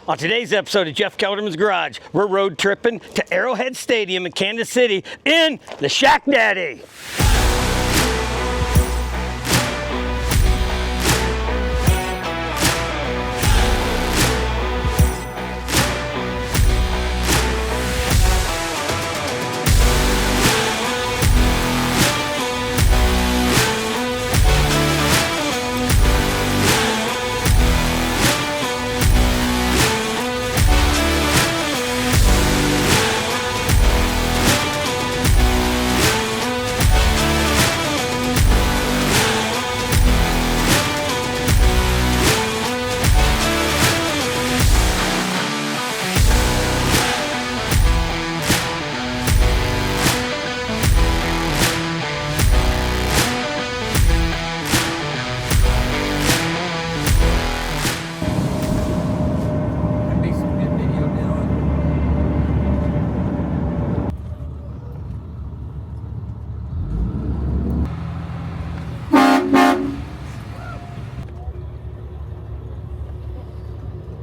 On today's episode of Jeff Kelderman's Garage, we're road tripping to Arrowhead Stadium in Kansas City in the SHAQ Daddy.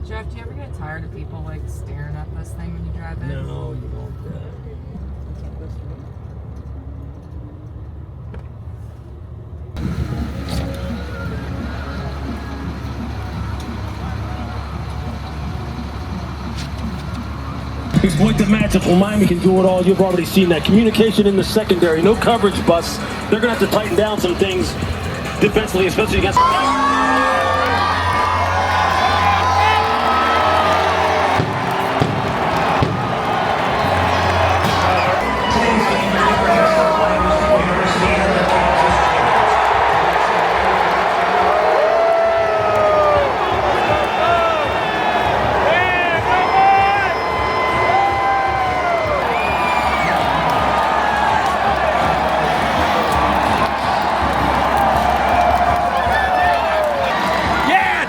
Jeff, do you ever get tired of people like staring at this thing when you drive in? No, you don't. Exploit the matchup. Well, Miami can do it all. You've already seen that. Communication in the secondary. No coverage busts. They're going to have to tighten down some things defensively, especially against...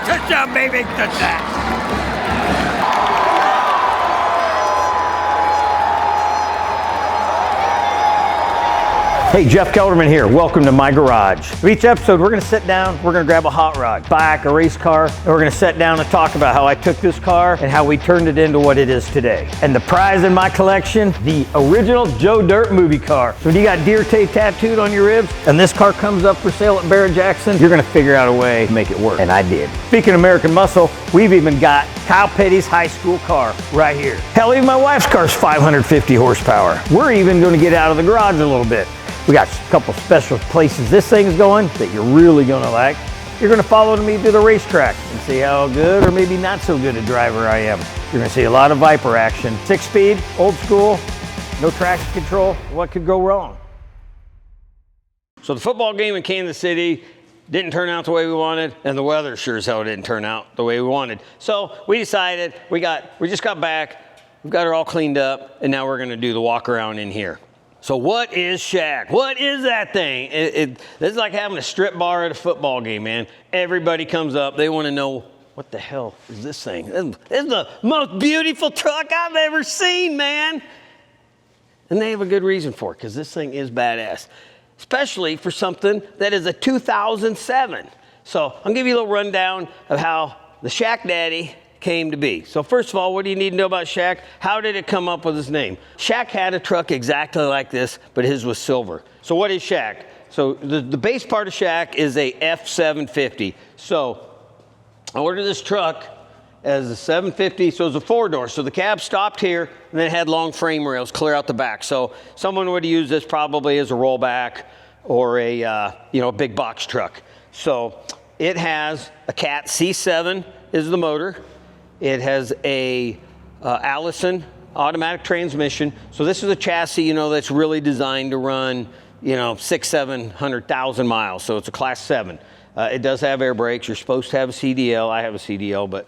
Touchdown, baby, touchdown. Hey, Jeff Kelderman here. Welcome to my garage. For each episode, we're going to sit down, we're going to grab a hot rod, bike, a race car, and we're going to sit down and talk about how I took this car and how we turned it into what it is today. And the prize in my collection, the original Joe Dirt movie car. So when you got deer tattooed on your ribs and this car comes up for sale at Barrett Jackson, you're going to figure out a way to make it work. And I did. Speaking of American muscle, we've even got Kyle Petty's high school car right here. Hell, even my wife's car's 550 horsepower. We're even going to get out of the garage a little bit. We got a couple special places this thing's going that you're really gonna like. You're gonna follow me to the racetrack and see how good or maybe not so good a driver I am. You're gonna see a lot of Viper action. 6-speed, old school, no traction control. What could go wrong? So the football game in Kansas City didn't turn out the way we wanted, and the weather sure as hell didn't turn out the way we wanted. So we decided, we just got back, we've got her all cleaned up, and now we're gonna do the walk around in here. So what is SHAQ? What is that thing? This is like having a strip bar at a football game, man. Everybody comes up, they want to know, what the hell is this thing? This is the most beautiful truck I've ever seen, man. And they have a good reason for it, because this thing is badass, especially for something that is a 2007. So I'm gonna give you a little rundown of how the SHAQ Daddy came to be. So first of all, what do you need to know about SHAQ? How did it come up with his name? SHAQ had a truck exactly like this, but his was silver. So what is SHAQ? So the base part of SHAQ is a F-750. So I ordered this truck as a 750, so it was a 4-door. So the cab stopped here, and then it had long frame rails clear out the back. So someone would use this probably as a rollback or a big box truck. So it has a Cat C7 is the motor. It has a Allison automatic transmission. So this is a chassis, that's really designed to run, 600,000-700,000 miles. So it's a class 7. It does have air brakes. You're supposed to have a CDL. I have a CDL, but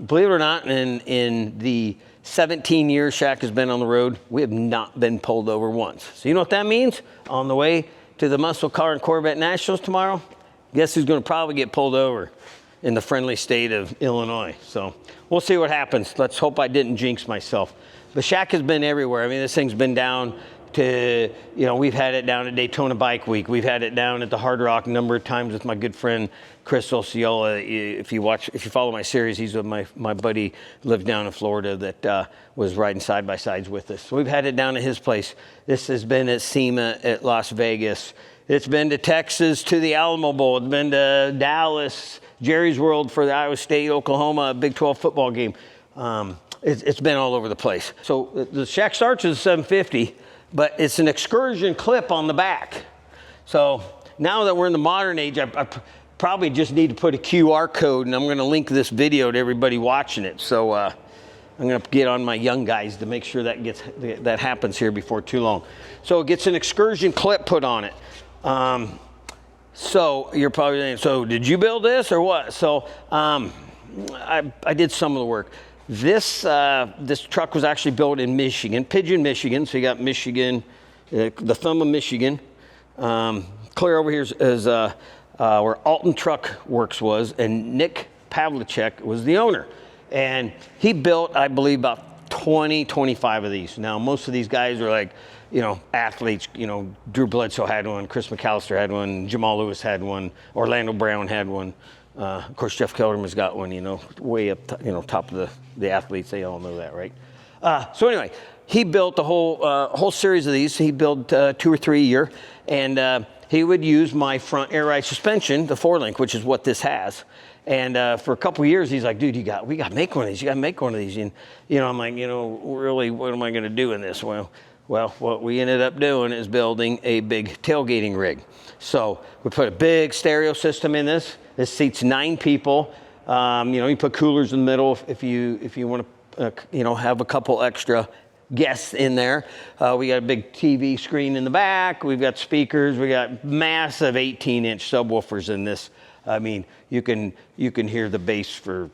believe it or not, in the 17 years SHAQ has been on the road, we have not been pulled over once. So you know what that means? On the way to the Muscle Car and Corvette Nationals tomorrow, guess who's going to probably get pulled over? In the friendly state of Illinois. So we'll see what happens. Let's hope I didn't jinx myself. The SHAQ has been everywhere. I mean, this thing's been down to, you know, we've had it down at Daytona Bike Week. We've had it down at the Hard Rock a number of times with my good friend Chris Osceola. If you follow my series, he's with my buddy lived down in Florida that was riding side by sides with us. So we've had it down at his place. This has been at SEMA at Las Vegas. It's been to Texas, to the Alamo Bowl. It's been to Dallas, Jerry's World for the Iowa State, Oklahoma Big 12 football game. It's been all over the place. So the SHAQ starts as a 750, but it's an excursion clip on the back. So now that we're in the modern age, I probably just need to put a QR code, and I'm going to link this video to everybody watching it. So I'm going to get on my young guys to make sure that happens here before too long. So it gets an excursion clip put on it. So you're probably saying, so did you build this or what? So I did some of the work. This truck was actually built in Michigan, Pigeon, Michigan. So you got Michigan, the thumb of Michigan. Clear over here is where Alton Truck Works was, and Nick Pavlicek was the owner. And he built, I believe, about 20, 25 of these. Now, most of these guys are like, you know, athletes. You know, Drew Bledsoe had one, Chris McAllister had one, Jamal Lewis had one, Orlando Brown had one. Of course, Jeff Kelderman's got one, you know, way up, top of the athletes. They all know that, right? So anyway, he built the whole series of these. He built 2 or 3 a year, and he would use my front air ride suspension, the 4-link, which is what this has. And for a couple of years, he's like, dude, we got to make one of these. You got to make one of these. And, you know, I'm like, really, what am I going to do in this? Well, what we ended up doing is building a big tailgating rig. So we put a big stereo system in this. This seats 9 people. You put coolers in the middle if you want to, have a couple extra guests in there. We got a big TV screen in the back. We've got speakers. We got massive 18-inch subwoofers in this. I mean, you can hear the bass for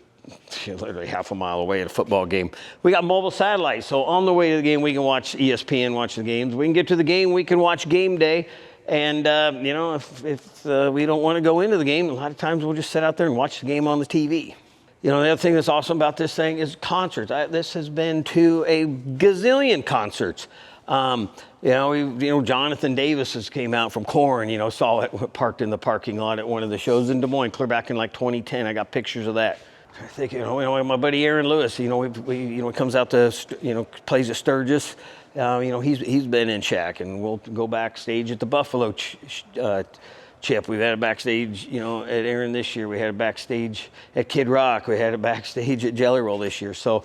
literally half a mile away at a football game. We got mobile satellites, so on the way to the game, we can watch ESPN, watch the games. We can get to the game, we can watch game day. And, if we don't want to go into the game, a lot of times we'll just sit out there and watch the game on the TV. The other thing that's awesome about this thing is concerts. This has been to a gazillion concerts. Jonathan Davis has came out from Korn, saw it parked in the parking lot at one of the shows in Des Moines, clear back in like 2010. I got pictures of that. I think, my buddy Aaron Lewis, he comes out to, plays at Sturgis. He's been in SHAQ, and we'll go backstage at the Buffalo Chip. We've had a backstage, at Aaron this year. We had a backstage at Kid Rock. We had a backstage at Jelly Roll this year. So,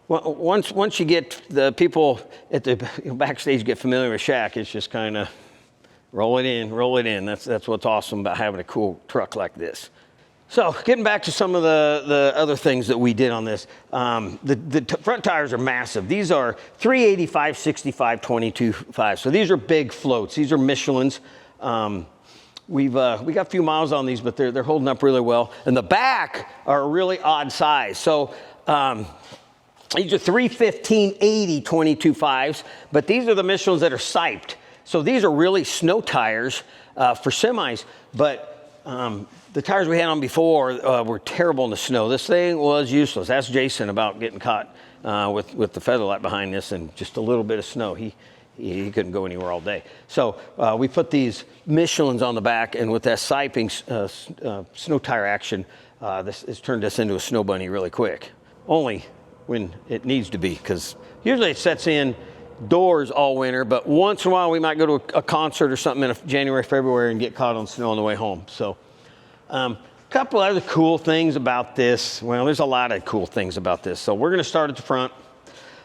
once you get the people at the backstage get familiar with SHAQ, it's just kind of roll it in. That's what's awesome about having a cool truck like this. So getting back to some of the other things that we did on this, the front tires are massive. These are 385, 65, 22.5. So these are big floats. These are Michelin's. We got a few miles on these, but they're holding up really well. And the back are a really odd size. So these are 315/80 22.5s, but these are the Michelin's that are siped. So these are really snow tires for semis, but the tires we had on before were terrible in the snow. This thing was useless. Ask Jason about getting caught with the featherlight behind this and just a little bit of snow. He couldn't go anywhere all day. So we put these Michelin's on the back, and with that siping snow tire action, this has turned us into a snow bunny really quick. Only when it needs to be, because usually it sets in doors all winter, but once in a while we might go to a concert or something in January, February and get caught on snow on the way home. So a couple other cool things about this. Well, there's a lot of cool things about this. So we're going to start at the front.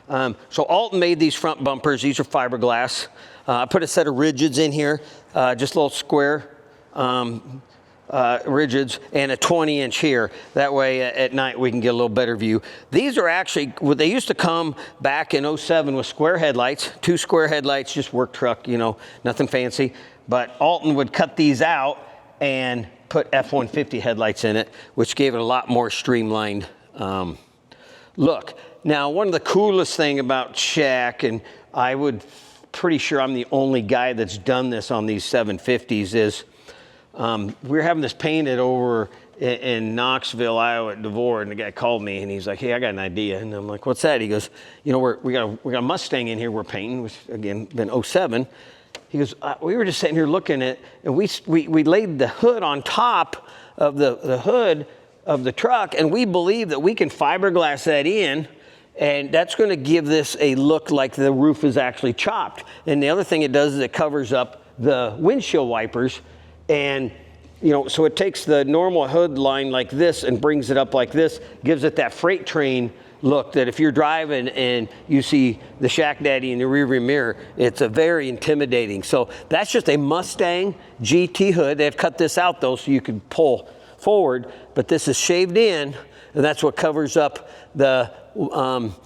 So Alton made these front bumpers. These are fiberglass. I put a set of rigids in here, just little square rigids, and a 20-inch here. That way at night we can get a little better view. These are actually, they used to come back in 07 with square headlights, 2 square headlights, just work truck, nothing fancy. But Alton would cut these out and put F-150 headlights in it, which gave it a lot more streamlined look. Now, one of the coolest thing about SHAQ, and pretty sure I'm the only guy that's done this on these 750s, is we're having this painted over in Knoxville, Iowa at DeVore, and the guy called me and he's like, hey, I got an idea. And I'm like, what's that? He goes, you know, we got a Mustang in here we're painting, which again, been 07. He goes, we were just sitting here looking at, and we laid the hood on top of the hood of the truck, and we believe that we can fiberglass that in, and that's going to give this a look like the roof is actually chopped. And the other thing it does is it covers up the windshield wipers, and you know, so it takes the normal hood line like this and brings it up like this, gives it that freight train look that if you're driving and you see the SHAQ Daddy in the rearview mirror, it's a very intimidating. So that's just a Mustang GT hood. They've cut this out though so you can pull forward, but this is shaved in, and that's what covers up the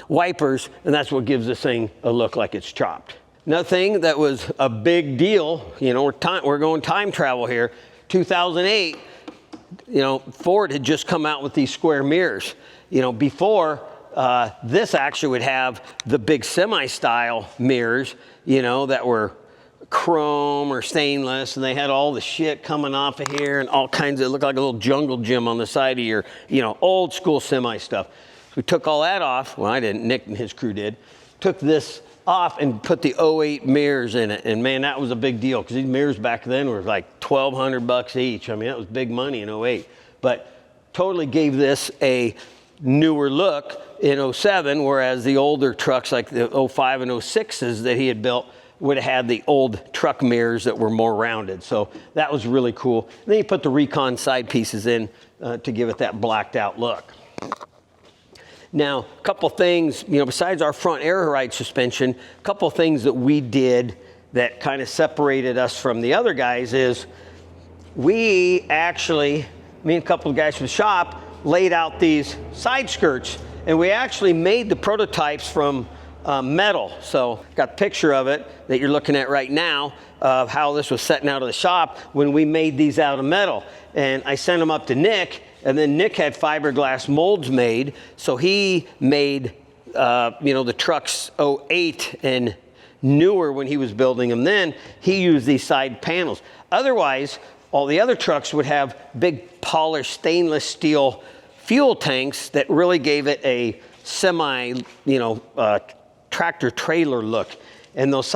wipers, and that's what gives this thing a look like it's chopped. Another thing that was a big deal, you know, we're going time travel here. 2008, you know, Ford had just come out with these square mirrors. You know, before this actually would have the big semi-style mirrors, you know, that were chrome or stainless, and they had all the shit coming off of here and all kinds of, it looked like a little jungle gym on the side of your, you know, old school semi stuff. So we took all that off. Well, I didn't, Nick and his crew did. Took this off and put the 08 mirrors in it, and man, that was a big deal because these mirrors back then were like $1,200 each. I mean, that was big money in 08, but totally gave this a newer look in 07, whereas the older trucks like the 05 and 06s that he had built would have had the old truck mirrors that were more rounded. So that was really cool. And then he put the Recon side pieces in to give it that blacked out look. Now, a couple things, you know, besides our front air ride suspension, a couple things that we did that kind of separated us from the other guys is we actually, me and a couple of guys from the shop, laid out these side skirts, and we actually made the prototypes from metal. So got a picture of it that you're looking at right now of how this was setting out of the shop when we made these out of metal. And I sent them up to Nick, and then Nick had fiberglass molds made, so he made you know, the trucks 08 and newer when he was building them. Then he used these side panels. Otherwise, all the other trucks would have big polished stainless steel fuel tanks that really gave it a semi, you know, tractor trailer look. And those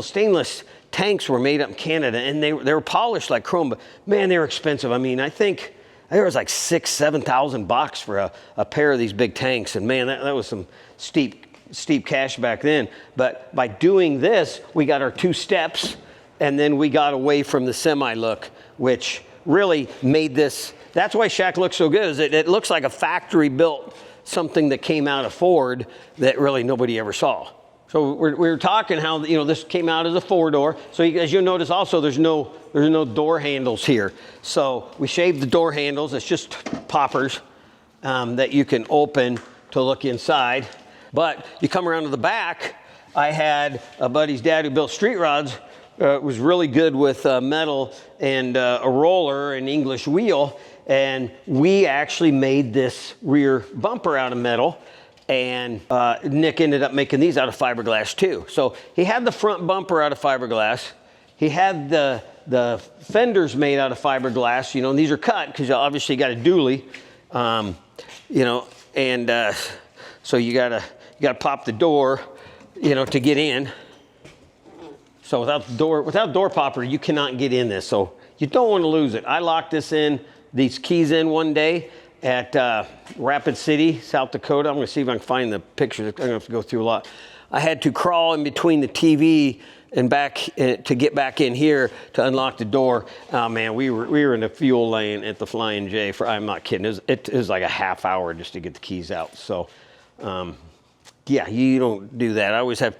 stainless tanks were made up in Canada, and they were polished like chrome, but man, they were expensive. I mean, I think it was like $6,000-7,000 for a pair of these big tanks, and man, that was some steep cash back then. But by doing this, we got our 2 steps, and then we got away from the semi look, which really made this. That's why SHAQ looks so good. Is it looks like a factory built something that came out of Ford that really nobody ever saw. So we were talking how, you know, this came out as a 4-door. So as you'll notice also, there's no door handles here. So we shaved the door handles. It's just poppers that you can open to look inside. But you come around to the back, I had a buddy's dad who built street rods, was really good with metal and a roller and English wheel. And we actually made this rear bumper out of metal, and Nick ended up making these out of fiberglass too. So he had the front bumper out of fiberglass. He had the fenders made out of fiberglass, you know, and these are cut because obviously you got a dually, you know, and so you gotta pop the door, you know, to get in. So without door popper, you cannot get in this. So you don't want to lose it. I locked these keys in one day at Rapid City, South Dakota. I'm going to see if I can find the pictures. I'm going to have to go through a lot. I had to crawl in between the TV and back to get back in here to unlock the door. Oh man, we were in the fuel lane at the Flying J for, I'm not kidding, it was like a half hour just to get the keys out. So yeah, you don't do that. I always have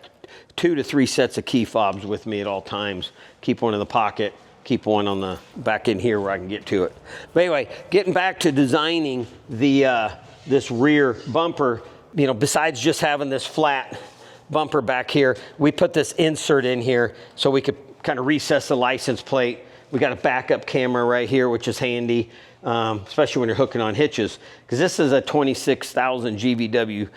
2 to 3 sets of key fobs with me at all times. Keep one in the pocket. Keep one on the back in here where I can get to it. But anyway, getting back to designing the this rear bumper, you know, besides just having this flat bumper back here, we put this insert in here so we could kind of recess the license plate. We got a backup camera right here, which is handy, especially when you're hooking on hitches, because this is a 26,000 GVW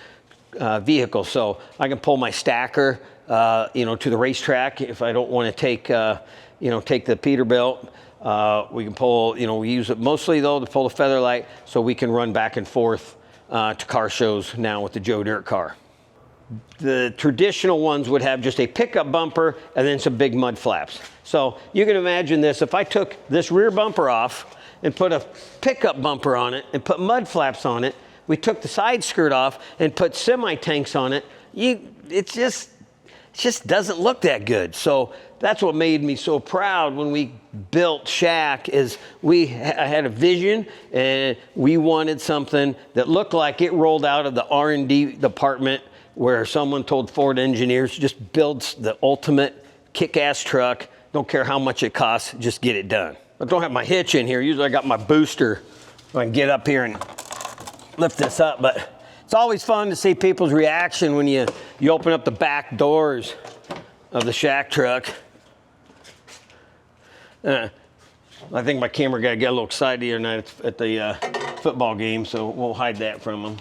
vehicle, so I can pull my stacker, you know, to the racetrack if I don't want to take. You know, take the Peterbilt We can pull, you know, we use it mostly though to pull the Featherlight so we can run back and forth to car shows now with the Joe Dirt car. The traditional ones would have just a pickup bumper and then some big mud flaps. So you can imagine this, if I took this rear bumper off and put a pickup bumper on it and put mud flaps on it, we took the side skirt off and put semi-tanks on it, it just doesn't look that good. So that's what made me so proud when we built SHAQ, is I had a vision and we wanted something that looked like it rolled out of the R&D department, where someone told Ford engineers, just build the ultimate kick-ass truck. Don't care how much it costs, just get it done. I don't have my hitch in here. Usually I got my booster so I can get up here and lift this up, but it's always fun to see people's reaction when you open up the back doors of the SHAQ truck. I think my camera guy got a little excited the other night at the football game, so we'll hide that from him.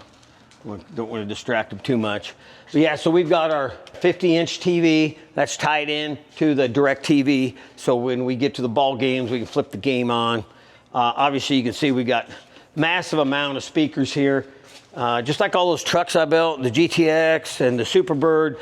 We don't want to distract them too much. But yeah, so we've got our 50-inch TV that's tied in to the direct TV. So when we get to the ball games, we can flip the game on. Obviously, you can see we got massive amount of speakers here. Just like all those trucks I built, the GTX and the Superbird.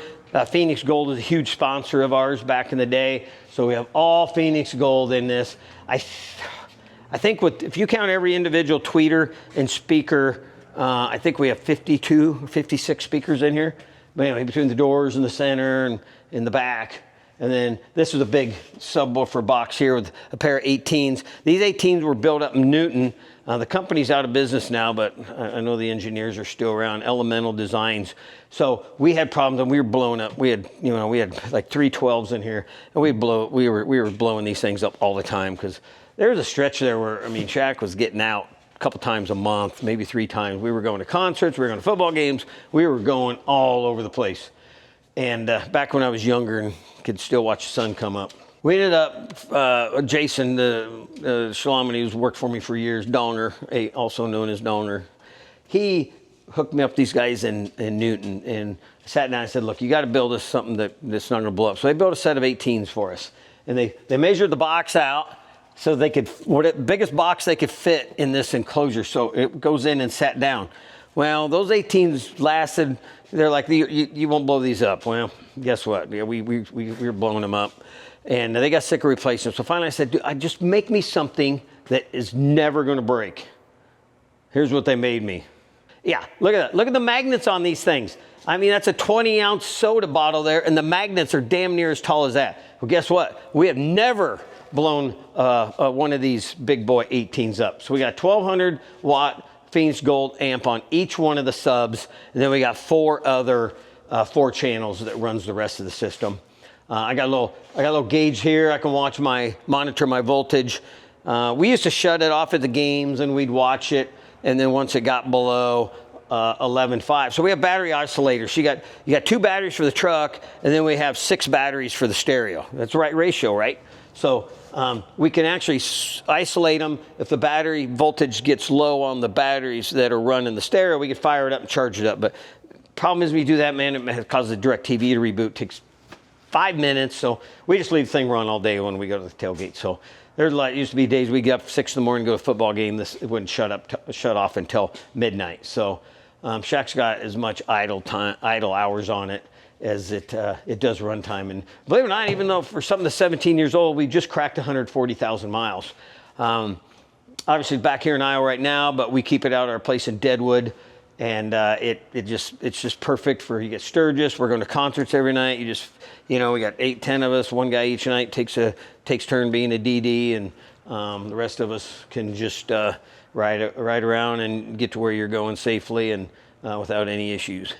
Phoenix Gold is a huge sponsor of ours back in the day. So we have all Phoenix Gold in this. I think if you count every individual tweeter and speaker, I think we have 52 or 56 speakers in here. But anyway, between the doors and the center and in the back. And then this is a big subwoofer box here with a pair of 18s. These 18s were built up in Newton. The company's out of business now, but I know the engineers are still around. Elemental Designs. So we had problems and we were blowing up. We had like 312s in here, and we were blowing these things up all the time, because there was a stretch there where, I mean, SHAQ was getting out a couple times a month, maybe 3 times. We were going to concerts, we were going to football games, we were going all over the place. And back when I was younger and could still watch the sun come up. We ended up, Jason Shalamany, who's worked for me for years, Donger, also known as Donger, he hooked me up with these guys in Newton, and I sat down and said, look, you got to build us something that's not going to blow up. So they built a set of 18s for us. And they measured the box out so they could, biggest box they could fit in this enclosure. So it goes in and sat down. Well, those 18s lasted, they're like, you won't blow these up. Well, guess what? Yeah, we were blowing them up. And they got sick of replacing them. So finally I said, dude, just make me something that is never going to break. Here's what they made me. Yeah, look at that. Look at the magnets on these things. I mean, that's a 20-ounce soda bottle there, and the magnets are damn near as tall as that. Well, guess what? We have never blown one of these big boy 18s up. So we got 1,200 watt Phoenix Gold amp on each one of the subs, and then we got 4 other 4 channels that runs the rest of the system. I got a little gauge here. I can monitor my voltage. We used to shut it off at the games and we'd watch it, and then once it got below 11.5. So we have battery isolators. You got 2 batteries for the truck, and then we have 6 batteries for the stereo. That's the right ratio, right? So we can actually isolate them. If the battery voltage gets low on the batteries that are running the stereo, we can fire it up and charge it up. But problem is, when you do that, man, it causes the direct TV to reboot. It takes 5 minutes, so we just leave the thing run all day when we go to the tailgate. So there's used to be days we get up 6 in the morning, go to a football game. It wouldn't shut off until midnight. So SHAQ's got as much idle hours on it as it does run time. And believe it or not, even though for something that's 17 years old, we just cracked 140,000 miles. Obviously back here in Iowa right now, but we keep it out at our place in Deadwood. And it's just perfect for, you get Sturgis. We're going to concerts every night. We got 8, 10 of us. One guy each night takes turn being a DD, and the rest of us can just ride around and get to where you're going safely and without any issues.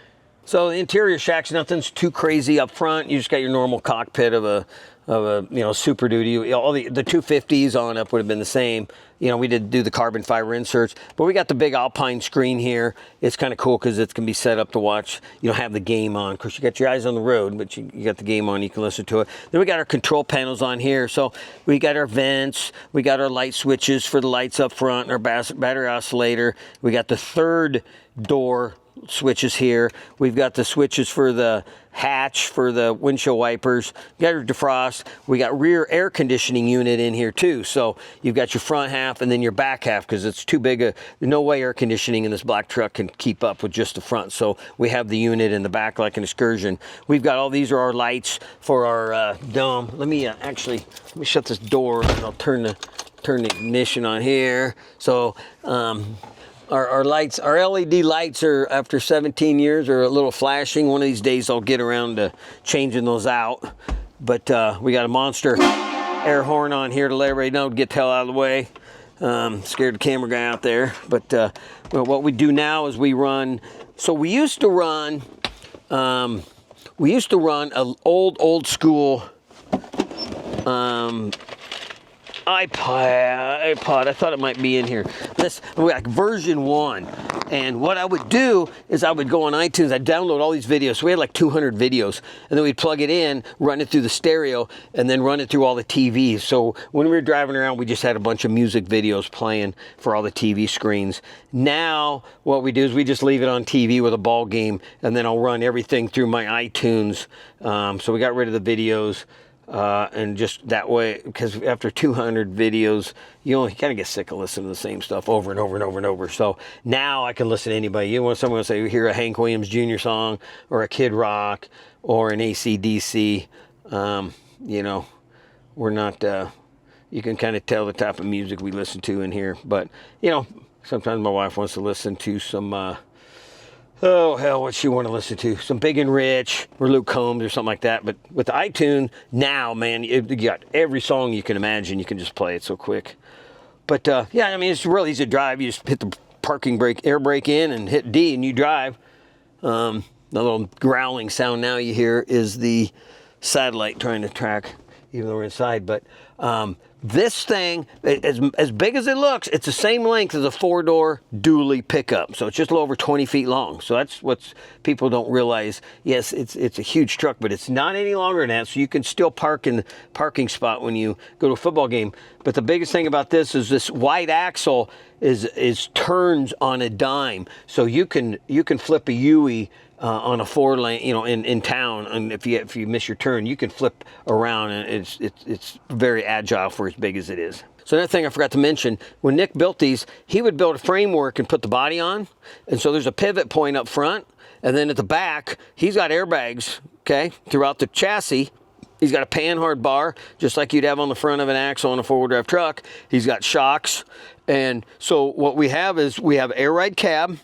So the interior SHAQ's nothing's too crazy up front. You just got your normal cockpit of a Super Duty. All the 250s on up would have been the same. We did do the carbon fiber inserts, but we got the big Alpine screen here. It's kind of cool because it can be set up to watch, have the game on. Of course, you got your eyes on the road, but you got the game on, you can listen to it. Then we got our control panels on here. So we got our vents, we got our light switches for the lights up front, our battery oscillator. We got the 3rd door switches here. We've got the switches for the hatch for the windshield wipers. We got your defrost. We got rear air conditioning unit in here too. So you've got your front half and then your back half because it's too big. There's no way air conditioning in this black truck can keep up with just the front. So we have the unit in the back like an Excursion. We've got all these are our lights for our dome. Let me shut this door and I'll turn the ignition on here. So our lights, our LED lights are, after 17 years, are a little flashing. One of these days I'll get around to changing those out. But we got a monster air horn on here to let everybody know to get the hell out of the way. Scared the camera guy out there. But well, what we do now is we run, so we used to run an old school iPod. I thought it might be in here. This like version 1. And what I would do is I would go on iTunes. I'd download all these videos. So we had like 200 videos, and then we'd plug it in, run it through the stereo, and then run it through all the TVs. So when we were driving around, we just had a bunch of music videos playing for all the TV screens. Now what we do is we just leave it on TV with a ball game, and then I'll run everything through my iTunes. So we got rid of the videos. And just that way, because after 200 videos, you kind of get sick of listening to the same stuff over and over and over and over. So now I can listen to anybody. You want someone to say, hear a Hank Williams Jr. song or a Kid Rock or an AC/DC. You know, we're not, you can kind of tell the type of music we listen to in here. But, you know, sometimes my wife wants to listen to some, oh, hell, what she want to listen to? Some Big and Rich or Luke Combs or something like that. But with the iTunes, now, man, you got every song you can imagine. You can just play it so quick. But, yeah, I mean, it's really easy to drive. You just hit the parking brake, air brake in and hit D and you drive. The little growling sound now you hear is the satellite trying to track, even though we're inside. But this thing, as big as it looks, it's the same length as a 4-door dually pickup. So it's just a little over 20 feet long. So that's what people don't realize. Yes, it's a huge truck, but it's not any longer than that. So you can still park in the parking spot when you go to a football game. But the biggest thing about this is this wide axle is turns on a dime. So you can flip a Yui on a 4-lane, you know, in town, and if you miss your turn, you can flip around, and it's very agile for as big as it is. So another thing I forgot to mention, when Nick built these, he would build a framework and put the body on, and so there's a pivot point up front, and then at the back, he's got airbags, okay, throughout the chassis. He's got a panhard bar, just like you'd have on the front of an axle on a 4-wheel drive truck. He's got shocks, and so what we have is we have air ride cab.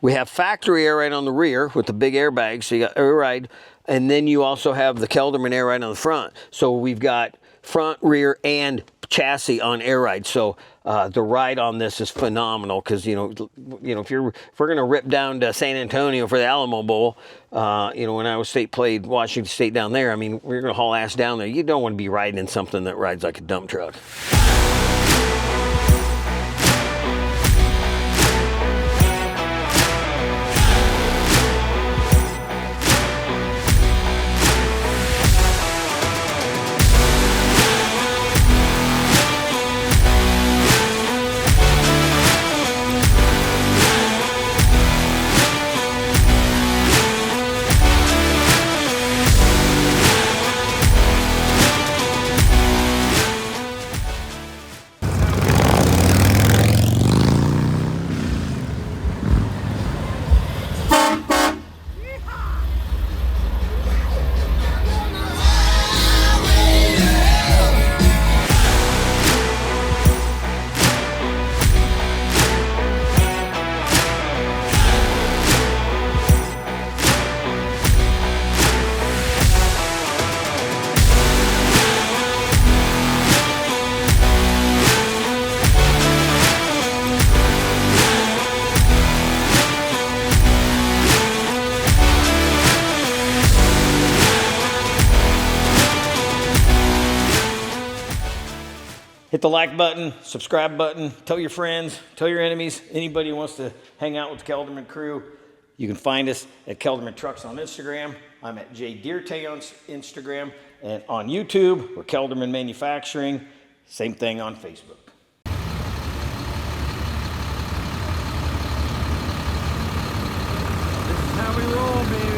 We have factory air ride on the rear with the big airbags, so you got air ride, and then you also have the Kelderman air ride on the front. So we've got front, rear, and chassis on air ride. So the ride on this is phenomenal because you know if we're gonna rip down to San Antonio for the Alamo Bowl, you know, when Iowa State played Washington State down there, I mean we're gonna haul ass down there. You don't want to be riding in something that rides like a dump truck. Hit the like button, subscribe button, tell your friends, tell your enemies, anybody who wants to hang out with the Kelderman crew. You can find us at Kelderman Trucks on Instagram. I'm at jdeerte on Instagram. And on YouTube, we're Kelderman Manufacturing. Same thing on Facebook. how we roll, baby.